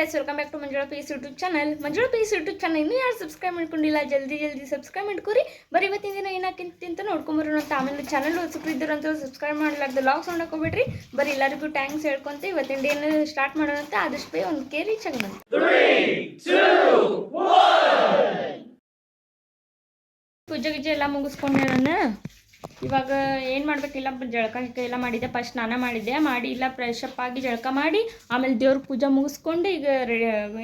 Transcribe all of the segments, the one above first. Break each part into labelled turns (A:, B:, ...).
A: Guys, welcome back to Manjula peace YouTube channel. Manjula peace YouTube channel ಇನ್ನೂ ಯಾರು subscribe ಮಾಡ್ಕೊಂಡಿಲ್ಲ, ಜಲ್ದಿ ಸಬ್ಸ್ಕ್ರೈಬ್ ಮಾಡ್ಕೊರಿ. ಬರೀ ಇವತ್ತಿನ ದಿನ ಏನಾಕಿಂತ ನೋಡ್ಕೊಂಬರೋಣ ಅಂತ. ಆಮೇಲೆ ಚಾನಲ್ ಹೊಸಬ್ರಿದ್ದೀರಂತ ಸಬ್ಸ್ಕ್ರೈಬ್ ಮಾಡಲಾರ್ದು ಲಾಗ್ಸ್ ನೋಡೋಕೋಬೇಡ್ರಿ. ಬರೀ ಎಲ್ಲರಿಗೂ ಥ್ಯಾಂಕ್ಸ್ ಹೇಳ್ಕೊಂತ ಇವತ್ತಿನ ಡೇನ ಸ್ಟಾರ್ಟ್ ಮಾಡೋಣ ಅಂತ. ಆದಷ್ಟು ಬೇಗ ಒಂದು ಕೇರಿ ಚಂದ ಪೂಜೆ ಗಿಜೆ ಎಲ್ಲ ಮುಗಿಸ್ಕೊಂಡೆ ನಾನು. ಇವಾಗ ಏನು ಮಾಡಬೇಕಿಲ್ಲ, ಜಳಕ ಎಲ್ಲ ಮಾಡಿದ್ದೆ. ಫಸ್ಟ್ ಸ್ನಾನ ಮಾಡಿದ್ದೆ, ಮಾಡಿ ಇಲ್ಲ ಫ್ರೆಶ್ ಅಪ್ ಆಗಿ ಜಳಕ ಮಾಡಿ ಆಮೇಲೆ ದೇವ್ರ ಪೂಜೆ ಮುಗಿಸ್ಕೊಂಡು ಈಗ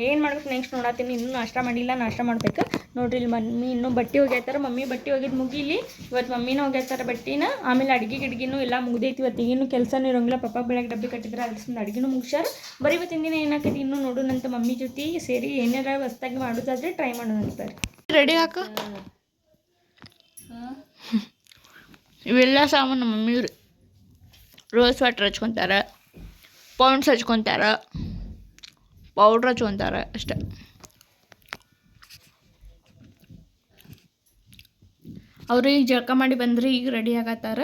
A: ಏನು ಮಾಡ್ಬೇಕು ನೆಕ್ಸ್ಟ್ ನೋಡತ್ತೀನಿ. ಇನ್ನೂ ನಾಷ್ಟ ಮಾಡಿಲ್ಲ, ನಾಷ್ಟ ಮಾಡ್ಬೇಕು. ನೋಡ್ರಿ ಇಲ್ಲಿ ಮಮ್ಮಿ ಇನ್ನೂ ಬಟ್ಟೆ ಒಗ್ಯಾತಾರೆ. ಮಮ್ಮಿ ಬಟ್ಟೆ ಒಗೆದು ಮುಗೀಲಿ. ಇವತ್ತು ಮಮ್ಮಿನೂ ಒಗ್ಯಾತಾರೆ ಬಟ್ಟೆನ. ಆಮೇಲೆ ಅಡುಗೆನೂ ಎಲ್ಲ ಮುಗ್ದೈತಿ. ಇವತ್ತಿಗೇನು ಕೆಲಸನೂ ಇರೋಂಗಿಲ್ಲ. ಪಪ್ಪ ಬೆಳಗ್ಗೆ ಡಬ್ಬಿ ಕಟ್ಟಿದ್ರೆ ಅದ್ರ ಅಡುಗೆನೂ ಮುಗಿಸ್ಯಾರ. ಬರೀ ಇವತ್ತಿನ ದಿನ ಏನಾಕೈತಿ ಇನ್ನೂ ನೋಡೋಣಂತ. ಮಮ್ಮಿ ಜೊತೆ ಸೇರಿ ಏನಾರ ಹೊಸ್ದಾಗಿ ಮಾಡೋದಾದ್ರೆ ಟ್ರೈ ಮಾಡೋಣ ಅಂತಾರೆ. ರೆಡಿ ಹಾಕು. ಇವೆಲ್ಲ ಸಾಮಾನು ನಮ್ಮ ಮಮ್ಮಿಯವ್ರು. ರೋಸ್ ವಾಟ್ರ್ ಹಚ್ಕೊತಾರೆ, ಪೌಂಡ್ಸ್ ಹಚ್ಕೊತಾರೆ, ಪೌಡ್ರ್ ಹಚ್ಕೊತಾರೆ ಅಷ್ಟೆ. ಅವರು ಈಗ ಜಳಕ ಮಾಡಿ ಬಂದ್ರಿ, ಈಗ ರೆಡಿ ಆಗತ್ತಾರ.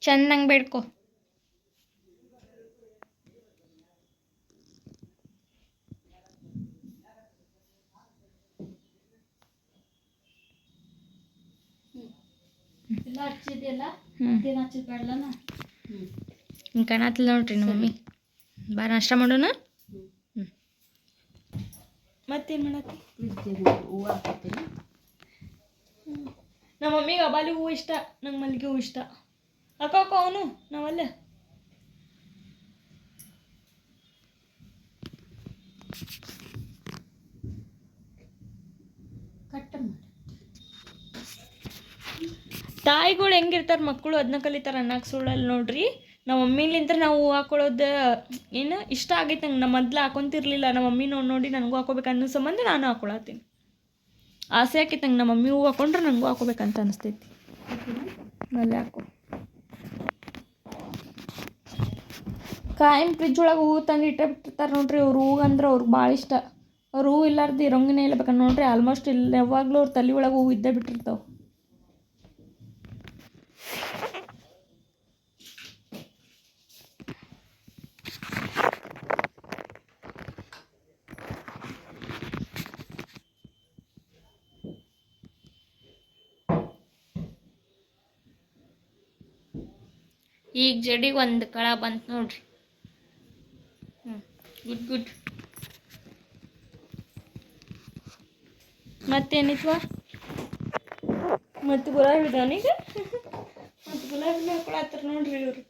A: ಚೆನ್ನಾಗಿ ಬೇಡ್ಕೊ. ಕಾಣತ್ತಿಲ್ಲ ನೋಡ್ರಿ ನಮ್ಮ ಮಮ್ಮಿ. ಬಾ ನಾಷ್ಟ ಮಾಡೋಣ. ಮತ್ತೇನು ಮಾಡತ್ತಿ? ಹೂವು ಹಾಕತ್ತೀನಿ. ನಮ್ಮ ಮಮ್ಮಿಗೆ ಅಬಾಲಿ ಹೂವು ಇಷ್ಟ, ನಂಗೆ ಮಲ್ಲಿಗೆ ಹೂವು ಇಷ್ಟ. ಅಕ್ಕ ಅವನು ನಾವಲ್ಲ. ತಾಯಿಗಳು ಹೆಂಗಿರ್ತಾರೆ, ಮಕ್ಕಳು ಅದನ್ನ ಕಲಿತಾರೆ ಅನ್ನಕ್ಕೆ ಸುಳ್ಳಲ್ಲಿ ನೋಡ್ರಿ. ನಮ್ಮ ಮಮ್ಮಿಲಿಂತ ನಾವು ಹೂವು ಹಾಕೊಳ್ಳೋದು ಏನು ಇಷ್ಟ ಆಗೈತೆ ನಂಗೆ. ನಮ್ಮ ಮೊದ್ಲು ಹಾಕೊತಿರ್ಲಿಲ್ಲ. ನಮ್ಮ ಮಮ್ಮಿ ನೋಡಿ ನನಗೂ ಹಾಕೋಬೇಕು ಅನ್ನೋ ಸಂಬಂಧ ನಾನು ಹಾಕೊಳತ್ತೀನಿ. ಆಸೆ ಆಕೈತೆ ನಂಗೆ, ನಮ್ಮ ಮಮ್ಮಿ ಹೂವು ಹಾಕೊಂಡ್ರೆ ನನಗೂ ಹಾಕೋಬೇಕಂತ ಅನಿಸ್ತೈತಿ. ಅಲ್ಲೇ ಹಾಕೋ. ಕಾಯಂ ಫ್ರಿಜ್ ಒಳಗೆ ಹೂವು ತಂದು ಇಟ್ಟೇ ಬಿಟ್ಟಿರ್ತಾರೆ ನೋಡ್ರಿ. ಅವ್ರು ಹೂವು ಅಂದ್ರೆ ಅವ್ರಿಗೆ ಭಾಳ ಇಷ್ಟ. ಅವ್ರು ಹೂವು ಇಲ್ಲಾರ್ದು ಇರೋಂಗನೇ ಇಲ್ಲ. ಬೇಕಂದ್ರೆ ನೋಡ್ರಿ ಆಲ್ಮೋಸ್ಟ್ ಇಲ್ಲ ಯಾವಾಗಲೂ ಅವ್ರ ತಲೆ ಒಳಗೆ ಹೂವು ಇದ್ದೇ ಬಿಟ್ಟಿರ್ತಾವೆ. ಈಗ ಜಡಿಗೆ ಒಂದು ಕಳ ಬಂತು ನೋಡ್ರಿ. ಗುಡ್. ಮತ್ತೇನಿತ್ವ? ಮತ್ತು ಗುಲಾಬಿ ಇದಾವನೀಗ. ಮತ್ತು ಗುಲಾಬಿ ಹಾಕೊಳತ್ತಾರ ನೋಡ್ರಿ ಇವರು.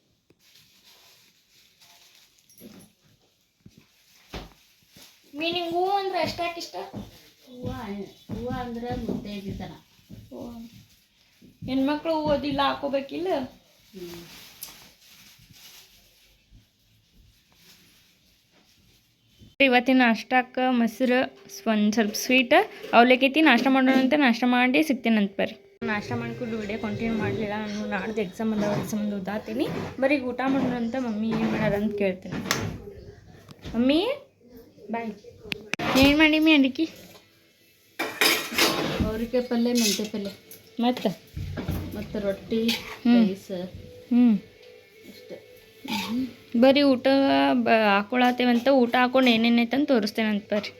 A: ನಿಂಗೆ ಹೂವು ಅಂದ್ರೆ ಅಷ್ಟಾಕೆ ಇಷ್ಟ? ಹೂವು ಅಂದ್ರೆ ಮುದ್ದೆ ಇದ್ದಿದ್ದಾನ. ಹೆಣ್ಮಕ್ಳು ಹೂವು ಓದಿಲ್ಲ ಹಾಕೋಬೇಕಿಲ್ಲ. ಇವತ್ತಿನ ನಾಷ್ಟಕ್ಕೆ ಮೊಸರು, ಒಂದು ಸ್ವಲ್ಪ ಸ್ವೀಟ್, ಅವಲಕ್ಕಿ ನಾಷ್ಟ ಮಾಡೋಣ ಅಂತ. ನಾಷ್ಟ ಮಾಡಿ ಸಿಗ್ತೇನಂತ ಬರ್ರಿ. ನಾಷ್ಟ ಮಾಡ್ಕೊಂಡು ವಿಡಿಯೋ ಕಂಟಿನ್ಯೂ ಮಾಡಲಿಲ್ಲ. ನಾನು ನಾಡ್ದು ಎಕ್ಸಾಮ್ ಓದಾತೀನಿ. ಬರೀ ಊಟ ಮಾಡೋಣ ಅಂತ. ಮಮ್ಮಿ ಏನು ಮಾಡ್ಯಾರ ಅಂತ ಕೇಳ್ತೀನಿ. ಮಮ್ಮಿ ಬಾಯ್. ಏನು ಮಾಡೀಮಿ ಅಡಿಕೆ?
B: ಅವ್ರಿಗೆ ಪಲ್ಯ, ಮೆಂತ್ಯ ಪಲ್ಯ, ಮತ್ತು ರೊಟ್ಟಿ, ರೈಸ್. ಅಷ್ಟೇ.
A: ಬರೀ ಊಟ ಹಾಕೊಳತ್ತೇವಂತ. ಊಟ ಹಾಕೊಂಡು ಏನೇನೈತಂತ ತೋರಿಸ್ತೇನಂತ ಬರ್ರಿ.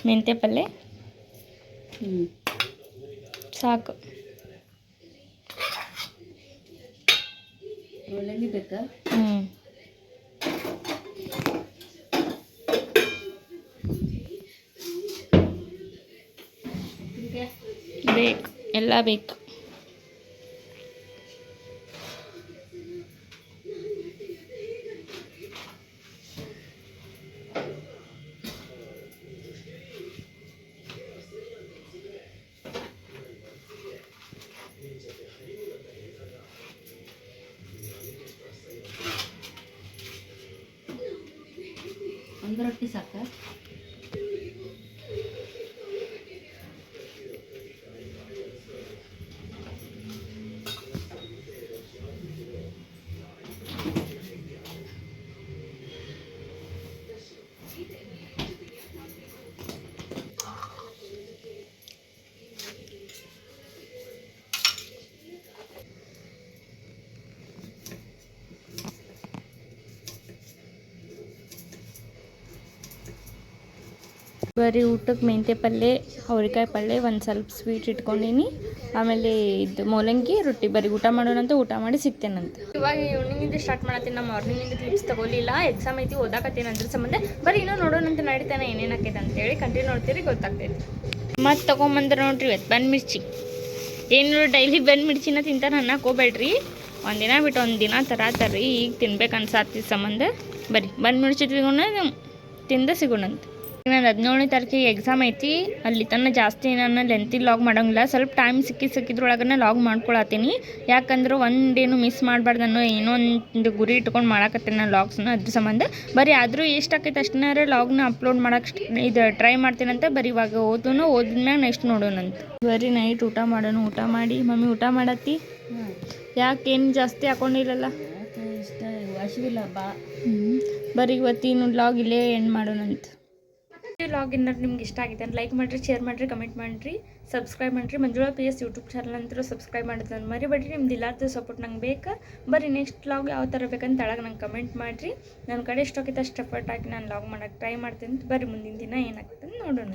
A: ಮೆಂತ್ಯ ಪಲ್ಯ ಸಾಕು.
B: ಒಳ್ಳಂಗಿ ಬೇಕಾ?
A: ಬೇಕು, ಎಲ್ಲ ಬೇಕು.
B: ಒಂದು ರೊಟ್ಟಿ ಸಾಕ?
A: ಬರೀ ಊಟಕ್ಕೆ ಮೆಂತ್ಯ ಪಲ್ಯ ಅವ್ರೆಕಾಯಿ ಪಲ್ಯ ಒಂದು ಸ್ವಲ್ಪ ಸ್ವೀಟ್ ಇಟ್ಕೊಂಡೀನಿ. ಆಮೇಲೆ ಇದು ಮೂಲಂಗಿ ರೊಟ್ಟಿ. ಬರೀ ಊಟ ಮಾಡೋಣಂತ, ಊಟ ಮಾಡಿ ಸಿಗ್ತೇನಂತ. ಇವಾಗ ಈವ್ನಿಂಗಿಂದ ಸ್ಟಾರ್ಟ್ ಮಾಡತ್ತೀನಿ. ನಾ ಮಾರ್ನಿಂಗಿಂದ ಕ್ಲಿಪ್ಸ್ ತೊಗೊಲಿಲ್ಲ, ಎಕ್ಸಾಮ್ ಐತಿ, ಓದಾಕತ್ತೀನಿ ಅದ್ರ ಸಂಬಂಧ. ಬರೀ ಇನ್ನೂ ನೋಡೋಣಂತ ನಡೀತಾನೆ ಏನೇನು ಆಕೈತೆ ಅಂತೇಳಿ ಕಂಟಿನ್ಯೂ ನೋಡ್ತೀರಿ, ಗೊತ್ತಾಗ್ತೈತಿ. ಮತ್ತು ತೊಗೊಂಬಂದ್ರೆ ನೋಡ್ರಿ ಇವತ್ತು ಬಂದು ಮಿರ್ಚಿ. ಏನು ಡೈಲಿ ಬಂದು ಮಿರ್ಚಿನ ತಿಂತಾರೆ ಅನ್ನಕ್ಕೆ ಹೋಗ್ಬೇಡ್ರಿ. ಒಂದಿನ ಬಿಟ್ಟು ಒಂದಿನ ತರಾತಾರ್ರಿ. ಈಗ ತಿನ್ಬೇಕು ಅನ್ಸಾತಿದ್ದ ಸಂಬಂಧ ಬರೀ ಬಂದು ಮಿರ್ಚಿ ತಿಂದ ಸಿಗೋಣಂತ. ನಾನು 17ನೇ ತಾರೀಕಿಗೆ ಎಕ್ಸಾಮ್ ಐತಿ. ಅಲ್ಲಿ ತನಕ ಜಾಸ್ತಿ ನಾನು ಲೆಂತಿ ಲಾಗ್ ಮಾಡೋಂಗಿಲ್ಲ. ಸ್ವಲ್ಪ ಟೈಮ್ ಸಿಕ್ಕಿದ್ರೊಳಗನೆ ಲಾಗ್ ಮಾಡ್ಕೊಳತ್ತೀನಿ. ಯಾಕಂದ್ರೆ ಒಂದೇನು ಮಿಸ್ ಮಾಡಬಾರ್ದು ಅನ್ನೋ ಏನೋ ಒಂದು ಗುರಿ ಇಟ್ಕೊಂಡು ಮಾಡಾಕತ್ತೀನಿ ನಾನು ಲಾಗ್ಸ್ನ. ಅದ್ರ ಸಂಬಂಧ ಬರೀ ಆದರೂ ಎಷ್ಟು ಆಕೈತೆ ಅಷ್ಟನ್ನಾರೆ ಲಾಗ್ನ ಅಪ್ಲೋಡ್ ಮಾಡೋಕ್ಕೆ ಇದು ಟ್ರೈ ಮಾಡ್ತೀನಂತ. ಬರೀ ಇವಾಗ ಓದಿದ್ಮ್ಯಾಗ ನೆಕ್ಸ್ಟ್ ನೋಡೋಣಂತ. ಬರೀ ನೈಟ್ ಊಟ ಮಾಡೋಣ. ಊಟ ಮಾಡಿ ಮಮ್ಮಿ ಊಟ ಮಾಡತ್ತಿ. ಯಾಕೇನು ಜಾಸ್ತಿ ಹಾಕೊಂಡಿಲ್ಲಲ್ಲ,
B: ಇಷ್ಟ ವಾಶಿವಿಲ್ಲ ಬಾ.
A: ಬರೀ ಇವತ್ತಿನ ಲಾಗ್ ಇಲ್ಲೇ ಎಂಡ್ ಮಾಡೋಣಂತ. ಈ ಲಾಗ್ ಏನಾದ್ರು ನಿಮ್ಗೆ ಇಷ್ಟ ಆಗಿದೆ ಅಂತ ಲೈಕ್ ಮಾಡಿರಿ, ಶೇರ್ ಮಾಡಿರಿ, ಕಮೆಂಟ್ ಮಾಡಿರಿ, ಸಬ್ಸ್ಕ್ರೈಬ್ ಮಾಡಿರಿ. ಮಂಜುಳಾ PS ಯೂಟ್ಯೂಬ್ ಚಾನಲ್ ಅಂತೂ ಸಬ್ಸ್ಕ್ರೈಬ್ ಮಾಡೋದು ನಾನು ಮರಿಬೇಡ್ರಿ. ನಿಮ್ದು ಎಲ್ಲಾರ್ದು ಸಪೋರ್ಟ್ ನಂಗೆ ಬೇಕಾ. ಬರೀ ನೆಕ್ಸ್ಟ್ ಲಾಗ್ ಯಾವ ಥರ ಬೇಕಂತ ತೆಳಗೆ ನಂಗೆ ಕಮೆಂಟ್ ಮಾಡಿರಿ. ನನ್ನ ಕಡೆ ಎಷ್ಟೋಕೈತೆ ಅಷ್ಟು ಎಫರ್ಟ್ ಹಾಕಿ ನಾನು ಲಾಗ್ ಮಾಡೋಕ್ಕೆ ಟ್ರೈ ಮಾಡ್ತೀನಿ. ಬರೀ ಮುಂದಿನ ದಿನ ಏನಾಗ್ತದೆ ನೋಡೋಣ.